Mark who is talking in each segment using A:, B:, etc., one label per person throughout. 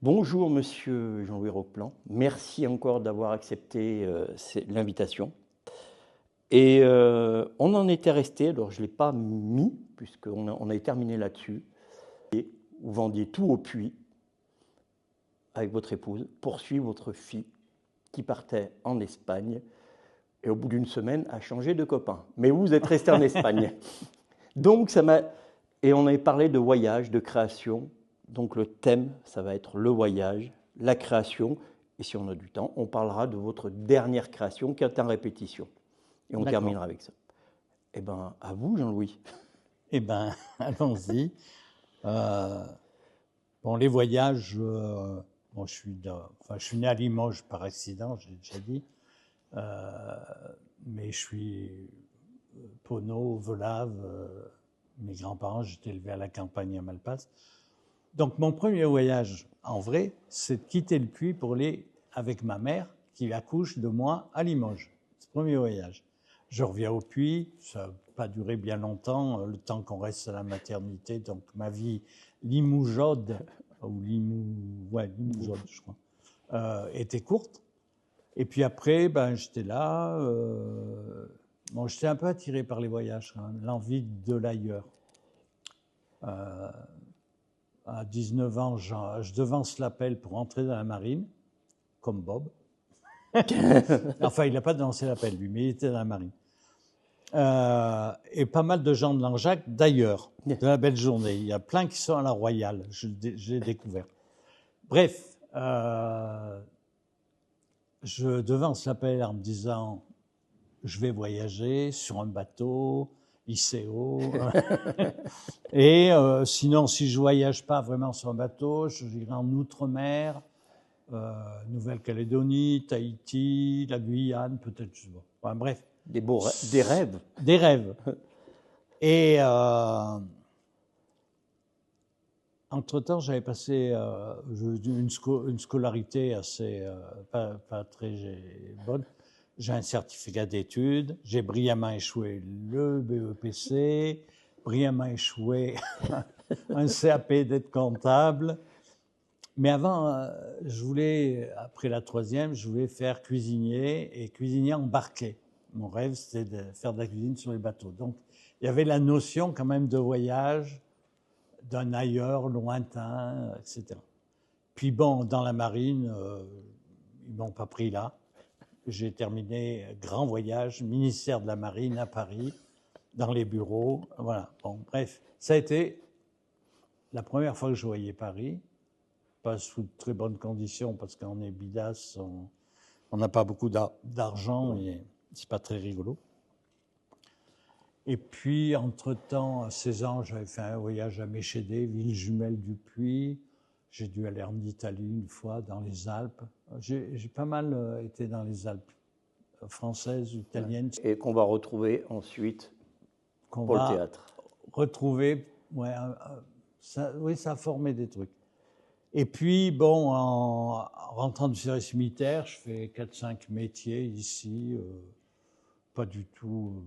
A: Bonjour Monsieur Jean-Louis Roqueplan, merci encore d'avoir accepté l'invitation. Et on en était resté, alors je ne l'ai pas mis, puisqu'on a terminé là-dessus. Vous vendiez tout au puits avec votre épouse pour suivre votre fille qui partait en Espagne et au bout d'une semaine a changé de copain. Mais vous êtes resté en Espagne. Donc ça m'a... Et on avait parlé de voyage, de création. Donc le thème, ça va être le voyage, la création. Et si on a du temps, on parlera de votre dernière création qui est en répétition. Et on terminera avec ça. Eh bien, à vous, Jean-Louis.
B: Eh bien, allons-y. Bon, les voyages, bon, je suis né à Limoges par accident, je l'ai déjà dit. Mais je suis Pono, Volave. Mes grands-parents, j'étais élevé à la campagne à Malpas. Donc, mon premier voyage, en vrai, c'est de quitter le Puy pour aller avec ma mère, qui accouche de moi à Limoges. C'est le premier voyage. Je reviens au Puy, ça n'a pas duré bien longtemps, le temps qu'on reste à la maternité. Donc, ma vie limougeaude, ou limougeaude, je crois, était courte. Et puis après, ben, j'étais là. Bon, j'étais un peu attiré par les voyages, hein, l'envie de l'ailleurs. À 19 ans, je devance l'appel pour entrer dans la marine, comme Bob. Enfin, il n'a pas devancé l'appel, lui, mais il était dans la marine. Et pas mal de gens de Langeac, d'ailleurs, de la belle journée. Il y a plein qui sont à la Royale, je l'ai découvert. Bref, je devance l'appel en me disant, je vais voyager sur un bateau, ICO. Et sinon, si je ne voyage pas vraiment sur un bateau, j'irai en Outre-mer, Nouvelle-Calédonie, Tahiti, la Guyane, peut-être, je sais pas. Enfin, bref.
A: Des rêves.
B: Des rêves. Et entre-temps, j'avais passé une scolarité assez pas très bonne. J'ai un certificat d'études, j'ai brillamment échoué le BEPC, brillamment échoué un CAP d'être comptable. Mais avant, après la troisième, je voulais faire cuisinier et cuisinier embarqué. Mon rêve, c'était de faire de la cuisine sur les bateaux. Donc, il y avait la notion quand même de voyage, d'un ailleurs lointain, etc. Puis bon, dans la marine, ils ne m'ont pas pris là. J'ai terminé grand voyage, ministère de la Marine à Paris, dans les bureaux. Voilà. Bon, bref, ça a été la première fois que je voyais Paris. Pas sous de très bonnes conditions, parce qu'en Ébidas, on n'a pas beaucoup d'argent et c'est pas très rigolo. Et puis, entre-temps, à 16 ans, j'avais fait un voyage à Méchédé, ville jumelle du Puy. J'ai dû aller en Italie une fois, dans les Alpes. J'ai pas mal été dans les Alpes françaises, italiennes.
A: Et qu'on va retrouver ensuite pour le théâtre.
B: Retrouver, ouais, ça a formé des trucs. Et puis, bon, en rentrant du service militaire, je fais 4-5 métiers ici, pas du tout...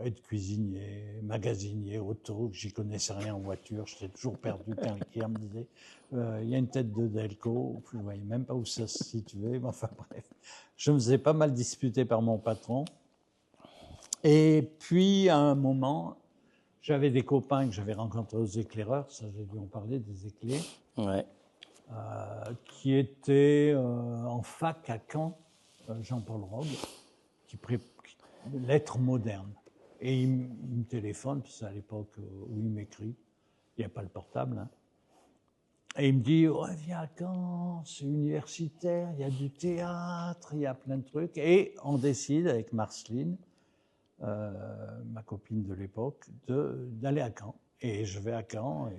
B: être cuisinier, magasinier, auto, j'y connaissais rien en voiture, j'étais toujours perdu quand le client me disait il y a une tête de Delco, je ne voyais même pas où ça se situait, mais enfin bref. Je me faisais pas mal disputer par mon patron. Et puis, à un moment, j'avais des copains que j'avais rencontrés aux éclaireurs, ça j'ai dû en parler, des éclairs,
A: ouais.
B: qui étaient en fac à Caen, Jean-Paul Rogue, lettres modernes. Et il me téléphone, puis c'est à l'époque où il m'écrit, il n'y a pas le portable, hein. Et il me dit, ouais, viens à Caen, c'est universitaire, il y a du théâtre, il y a plein de trucs. Et on décide avec Marceline, ma copine de l'époque, d'aller à Caen. Et je vais à Caen,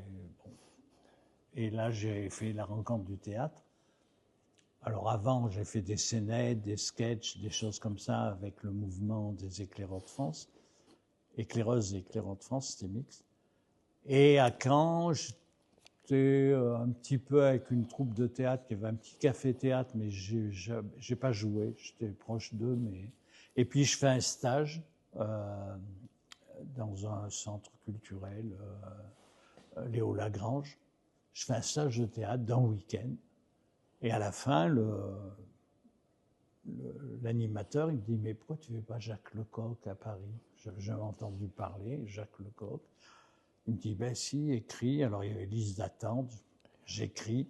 B: et là j'ai fait la rencontre du théâtre. Alors avant, j'ai fait des scénettes, des sketchs, des choses comme ça avec le mouvement des éclaireurs de France. Éclaireuses et éclaireurs de France, c'était mixte. Et à Caen, j'étais un petit peu avec une troupe de théâtre, qui avait un petit café-théâtre, mais j'ai pas joué, j'étais proche d'eux. Et puis je fais un stage dans un centre culturel, Léo Lagrange. Je fais un stage de théâtre d'un week-end. Et à la fin, l'animateur, il me dit, mais pourquoi tu ne fais pas Jacques Lecoq à Paris? J'avais entendu parler, Jacques Lecoq. Il me dit, ben si, écris. Alors il y avait une liste d'attente, j'écris.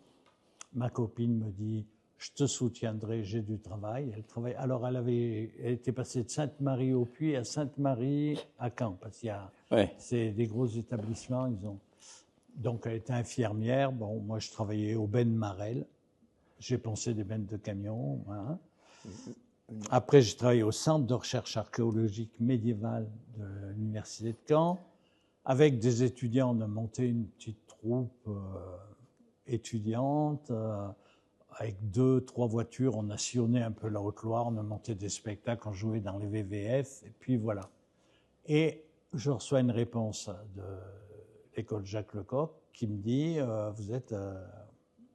B: Ma copine me dit, je te soutiendrai, j'ai du travail. Elle travaille. Alors elle était passée de Sainte-Marie-au-Puy à Sainte-Marie à Caen, parce qu'il y a, c'est des gros établissements. Donc elle était infirmière. Bon, moi je travaillais au Ben Marel. J'ai poncé des bennes de camion. Hein. Après, j'ai travaillé au Centre de recherche archéologique médiévale de l'Université de Caen. Avec des étudiants, on a monté une petite troupe étudiante. Avec 2-3 voitures, on a sillonné un peu la Haute-Loire, on a monté des spectacles, on jouait dans les VVF, et puis voilà. Et je reçois une réponse de l'école Jacques Lecoq qui me dit « Vous êtes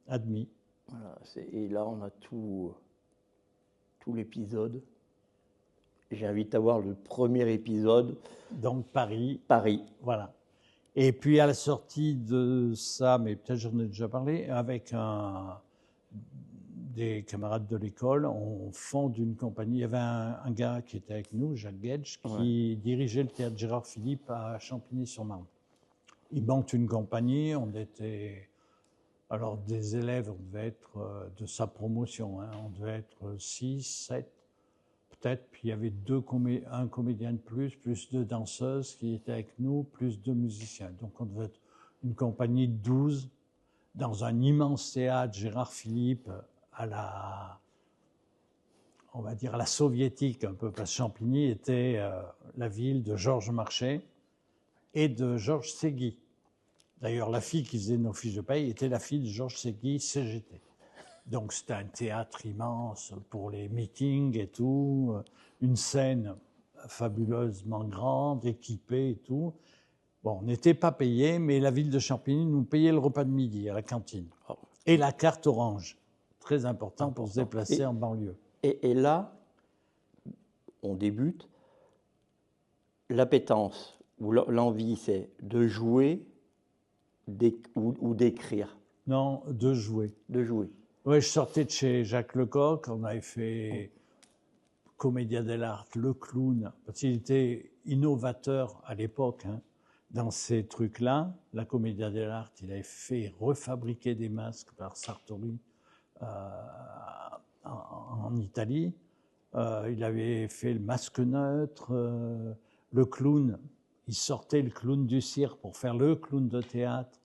B: admis ».
A: Voilà, et là, on a tout l'épisode. J'invite à voir le premier épisode.
B: Donc Paris.
A: Paris.
B: Voilà. Et puis à la sortie de ça, mais peut-être j'en ai déjà parlé, avec des camarades de l'école, on fonde une compagnie. Il y avait un gars qui était avec nous, Jacques Guedge, qui dirigeait le théâtre Gérard Philippe à Champigny-sur-Marne. Il monte une compagnie, on était... Alors, des élèves, on devait être de sa promotion, hein, on devait être 6, 7, peut-être. Puis il y avait un comédien de plus 2 danseuses qui étaient avec nous, plus 2 musiciens. Donc on devait être une compagnie de 12 dans un immense théâtre Gérard Philippe on va dire à la soviétique un peu, parce que Champigny était la ville de Georges Marchais et de Georges Ségui. D'ailleurs, la fille qui faisait nos fiches de paye était la fille de Georges Ségui, CGT. Donc, c'était un théâtre immense pour les meetings et tout, une scène fabuleusement grande, équipée et tout. Bon, on n'était pas payé, mais la ville de Champigny nous payait le repas de midi à la cantine. Et la carte orange, très important pour se déplacer en banlieue.
A: Et là, on débute. L'appétence ou l'envie, c'est de jouer ou d'écrire?
B: Non, de jouer.
A: De jouer.
B: Oui, je sortais de chez Jacques Lecoq, on avait fait Commedia dell'arte, le clown, parce qu'il était innovateur à l'époque hein, dans ces trucs-là. La Commedia dell'arte, il avait fait refabriquer des masques par Sartori en Italie. Il avait fait le masque neutre, le clown. Il sortait le clown du cirque pour faire le clown de théâtre.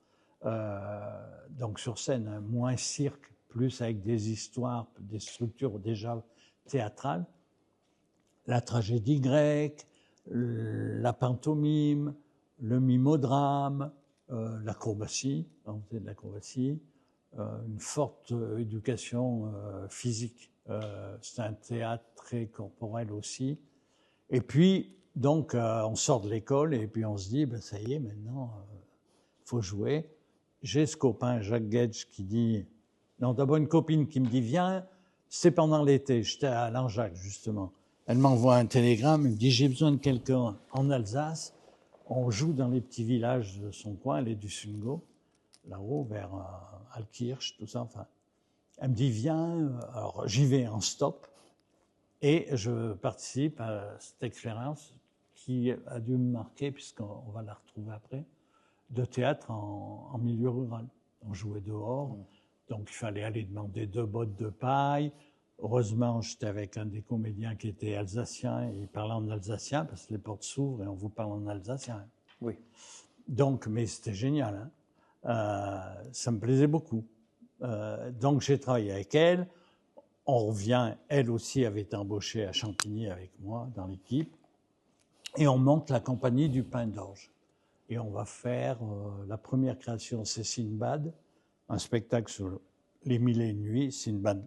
B: Donc sur scène, hein, moins cirque, plus avec des histoires, des structures déjà théâtrales. La tragédie grecque, la pantomime, le mimeaudrame, l'acrobatie, on faisait de l'acrobatie, une forte éducation physique. C'est un théâtre très corporel aussi. Et puis, donc, on sort de l'école et puis on se dit, ben, ça y est, maintenant, faut jouer. J'ai ce copain, Jacques Guedge, qui dit... Non, d'abord une copine qui me dit, viens, c'est pendant l'été. J'étais à Langeac, justement. Elle m'envoie un télégramme, elle me dit, j'ai besoin de quelqu'un en Alsace. On joue dans les petits villages de son coin, elle est du Sungo, là-haut, vers Altkirch, tout ça. Enfin, elle me dit, viens. Alors, j'y vais en stop. Et je participe à cette expérience qui a dû me marquer, puisqu'on va la retrouver après, de théâtre en milieu rural. On jouait dehors, donc il fallait aller demander 2 bottes de paille. Heureusement, j'étais avec un des comédiens qui était alsacien, et il parlait en alsacien, parce que les portes s'ouvrent et on vous parle en alsacien.
A: Oui.
B: Donc, mais c'était génial, hein. Ça me plaisait beaucoup. Donc j'ai travaillé avec elle. On revient, elle aussi avait été embauchée à Champigny avec moi dans l'équipe. Et on monte la compagnie du Pain d'Orge. Et on va faire la première création, c'est Sinbad, un spectacle sur les 1001 nuits, Sinbad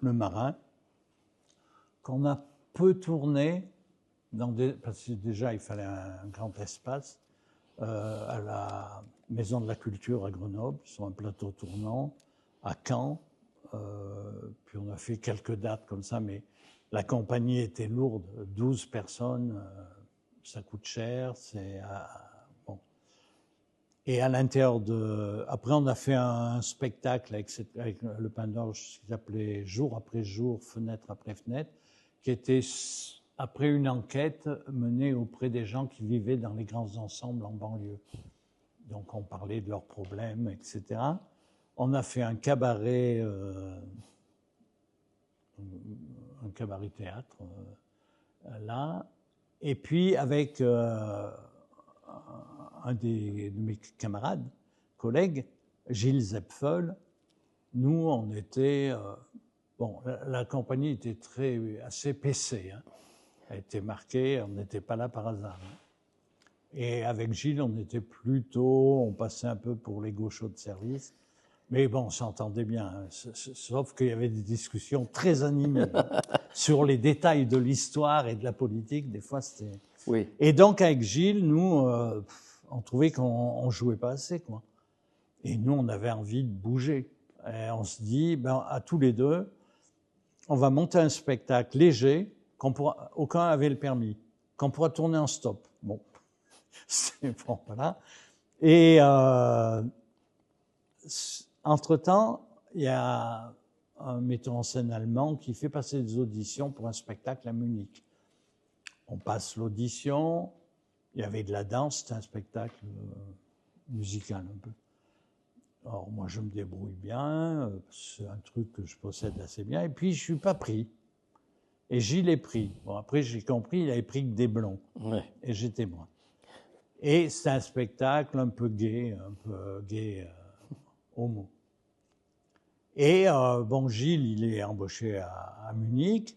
B: le marin, qu'on a peu tourné, parce que déjà il fallait un grand espace, à la Maison de la Culture à Grenoble, sur un plateau tournant, à Caen. Puis on a fait quelques dates comme ça, mais la compagnie était lourde, 12 personnes, ça coûte cher, bon. Et à l'intérieur de... Après, on a fait un spectacle avec le Pain d'Orge qui s'appelait Jour après jour, fenêtre après fenêtre, qui était après une enquête menée auprès des gens qui vivaient dans les grands ensembles en banlieue. Donc, on parlait de leurs problèmes, etc. On a fait un cabaret théâtre, là. Et puis, avec un de mes camarades, collègues, Gilles Zepfel, nous, on était... bon, la compagnie était assez PC. Hein. Elle était marquée, on n'était pas là par hasard. Hein. Et avec Gilles, on passait un peu pour les gauchos de service. Mais bon, on s'entendait bien, hein, sauf qu'il y avait des discussions très animées sur les détails de l'histoire et de la politique. Des fois, c'était...
A: Oui.
B: Et donc, avec Gilles, nous, on trouvait qu'on jouait pas assez, quoi. Et nous, on avait envie de bouger. Et on se dit, ben, à tous les deux, on va monter un spectacle léger, aucun avait le permis, qu'on pourra tourner en stop. Bon, c'est bon, voilà. Et entre-temps, il y a un metteur en scène allemand qui fait passer des auditions pour un spectacle à Munich. On passe l'audition, il y avait de la danse, c'était un spectacle musical un peu. Alors moi je me débrouille bien, c'est un truc que je possède assez bien, et puis je suis pas pris. Et Gilles est pris. Bon après j'ai compris, il avait pris que des blonds,
A: Ouais.
B: et j'étais moi. Et c'est un spectacle un peu gay homo. Et bon, Gilles, il est embauché à Munich.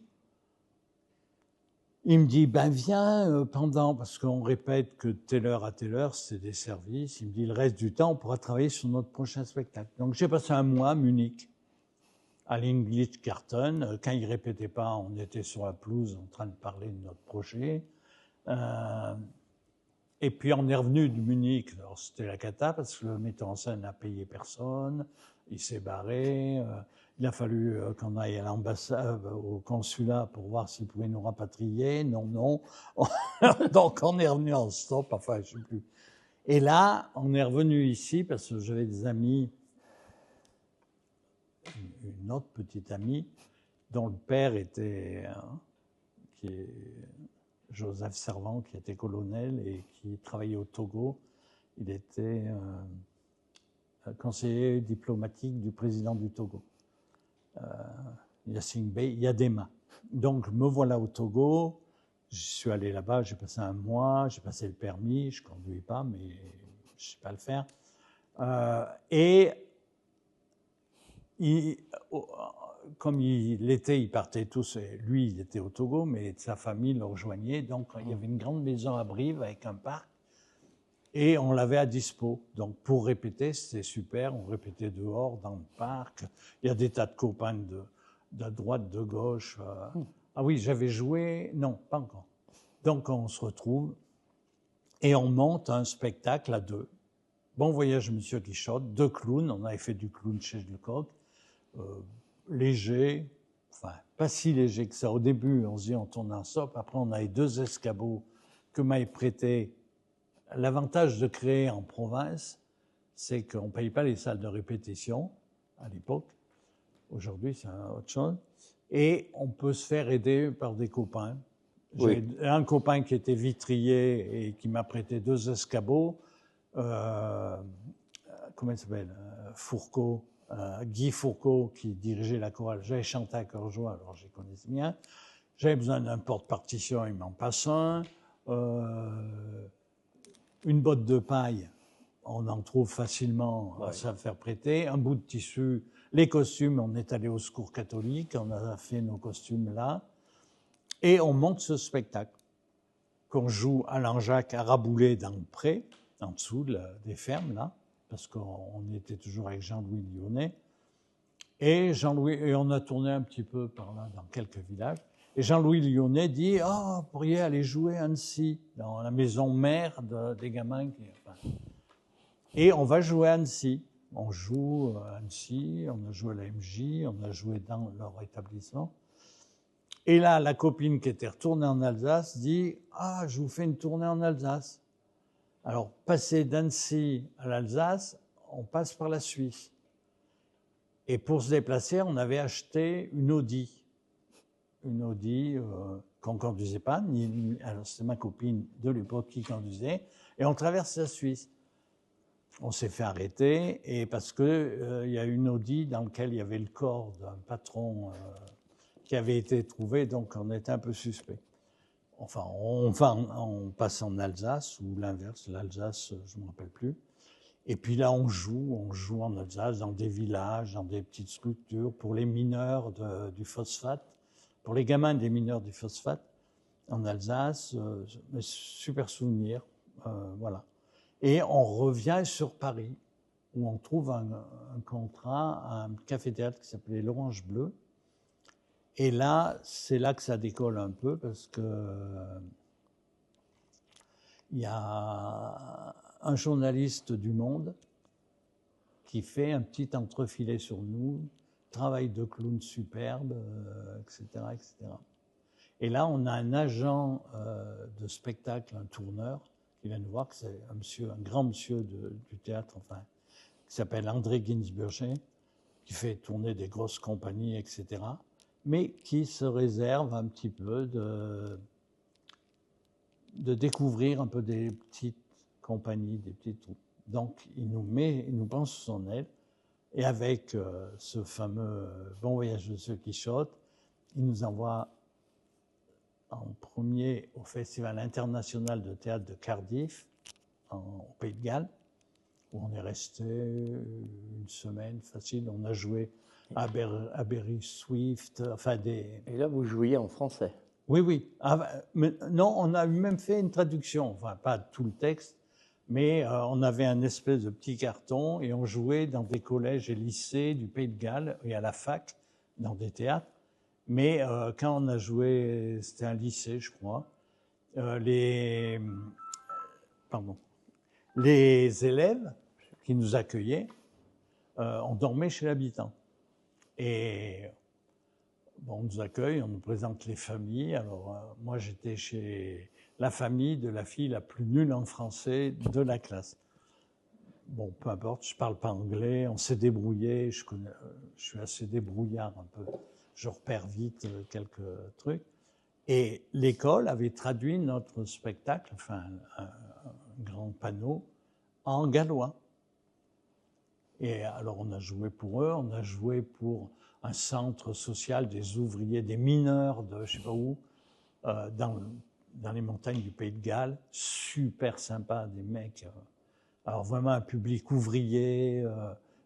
B: Il me dit, ben viens parce qu'on répète que telle heure à telle heure, c'est des services. Il me dit, le reste du temps, on pourra travailler sur notre prochain spectacle. Donc j'ai passé un mois à Munich, à l'English Garten. Quand il répétait pas, on était sur la pelouse en train de parler de notre projet. Et puis on est revenu de Munich. Alors c'était la cata parce que le metteur en scène n'a payé personne. Il s'est barré. Il a fallu qu'on aille à l'ambassade, au consulat pour voir s'ils pouvaient nous rapatrier. Non. Donc on est revenu en stop. Enfin, je sais plus. Et là, on est revenu ici parce que j'avais des amis, une autre petite amie, dont le père était, qui est Joseph Servant, qui était colonel et qui travaillait au Togo. Il était conseiller diplomatique du président du Togo, Yassine Bey Yadema. Donc me voilà au Togo, je suis allé là-bas, j'ai passé un mois, j'ai passé le permis, je ne conduis pas, mais je ne sais pas le faire. Comme l'été, ils partaient tous, lui, il était au Togo, mais sa famille le rejoignait. Donc, il y avait une grande maison à Brive avec un parc et on l'avait à dispo. Donc, pour répéter, c'était super. On répétait dehors, dans le parc. Il y a des tas de copains de droite, de gauche. Ah oui, j'avais joué. Non, pas encore. Donc, on se retrouve et on monte un spectacle à deux. Bon voyage, Monsieur Quichotte, 2 clowns. On avait fait du clown chez Lecoq. Léger, enfin pas si léger que ça. Au début, on se dit on tourne en stop. Après, on avait 2 escabeaux que m'avait prêté. L'avantage de créer en province, c'est qu'on ne paye pas les salles de répétition à l'époque. Aujourd'hui, c'est autre chose. Et on peut se faire aider par des copains.
A: Oui.
B: J'ai un copain qui était vitrier et qui m'a prêté 2 escabeaux. Comment il s'appelle Fourcault. Guy Fourcault, qui dirigeait la chorale. J'avais chanté à cœur joie, alors je les connaissais bien. J'avais besoin d'un porte-partition, il m'en passe un. Une botte de paille, on en trouve facilement à se faire prêter. Un bout de tissu. Les costumes, on est allé au Secours catholique, on a fait nos costumes là. Et on monte ce spectacle qu'on joue à Langeac, à Raboulet, dans le pré, en dessous des fermes, là, parce qu'on était toujours avec Jean-Louis Lyonnais. Et on a tourné un petit peu par là, dans quelques villages. Et Jean-Louis Lyonnais dit « Ah, vous pourriez aller jouer à Annecy, dans la maison mère des gamins. » Et on va jouer à Annecy. On joue à Annecy, on a joué à la MJ, on a joué dans leur établissement. Et là, la copine qui était retournée en Alsace dit « Ah, je vous fais une tournée en Alsace. » Alors, passer d'Annecy à l'Alsace, on passe par la Suisse. Et pour se déplacer, on avait acheté une Audi. Une Audi qu'on ne conduisait pas. Alors, c'était ma copine de l'époque qui conduisait. Et on traverse la Suisse. On s'est fait arrêter et parce que y a une Audi dans laquelle il y avait le corps d'un patron qui avait été trouvé, donc on était un peu suspect. Enfin, on passe en Alsace ou l'inverse, l'Alsace, je ne me rappelle plus. Et puis là, on joue en Alsace, dans des villages, dans des petites structures, pour les mineurs du phosphate, pour les gamins des mineurs du phosphate, en Alsace, mais super souvenir, voilà. Et on revient sur Paris, où on trouve un contrat à un café-théâtre qui s'appelait l'Orange Bleu. Et là, c'est là que ça décolle un peu, parce que il y a un journaliste du Monde qui fait un petit entrefilet sur nous, travail de clown superbe, etc., etc. Et là, on a un agent de spectacle, un tourneur, qui vient nous voir, que c'est un grand monsieur du théâtre, enfin, qui s'appelle André Ginsburger, qui fait tourner des grosses compagnies, etc., mais qui se réserve un petit peu de découvrir un peu des petites compagnies, des petites troupes. Donc, il nous prend sous son aile, et avec ce fameux Bon voyage de ceux qui chotent, il nous envoie en premier au Festival international de théâtre de Cardiff, au Pays de Galles, où on est resté une semaine facile. On a joué à Aberystwyth, enfin des...
A: Et là, vous jouiez en français?
B: Oui, oui. Mais non, on a même fait une traduction, enfin pas tout le texte, mais on avait un espèce de petit carton et on jouait dans des collèges et lycées du Pays de Galles et à la fac, dans des théâtres. Mais quand on a joué, c'était un lycée, je crois, les élèves qui nous accueillaient, on dormait chez l'habitant. Et bon, on nous accueille, on nous présente les familles. Alors moi, j'étais chez la famille de la fille la plus nulle en français de la classe. Bon, peu importe, je parle pas anglais, on s'est débrouillé, je suis assez débrouillard un peu. Je repère vite quelques trucs. Et l'école avait traduit notre spectacle, enfin un grand panneau, en gallois. Et alors on a joué pour eux, on a joué pour un centre social des ouvriers, des mineurs de je sais pas où, dans les montagnes du Pays de Galles. Super sympa, des mecs. Alors vraiment un public ouvrier,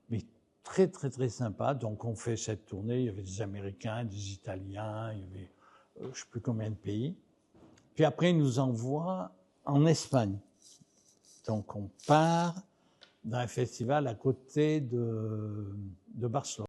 B: mais très très très sympa. Donc on fait cette tournée, il y avait des Américains, des Italiens, il y avait je ne sais plus combien de pays. Puis après, ils nous envoient en Espagne. Donc on part d'un festival à côté de Barcelone.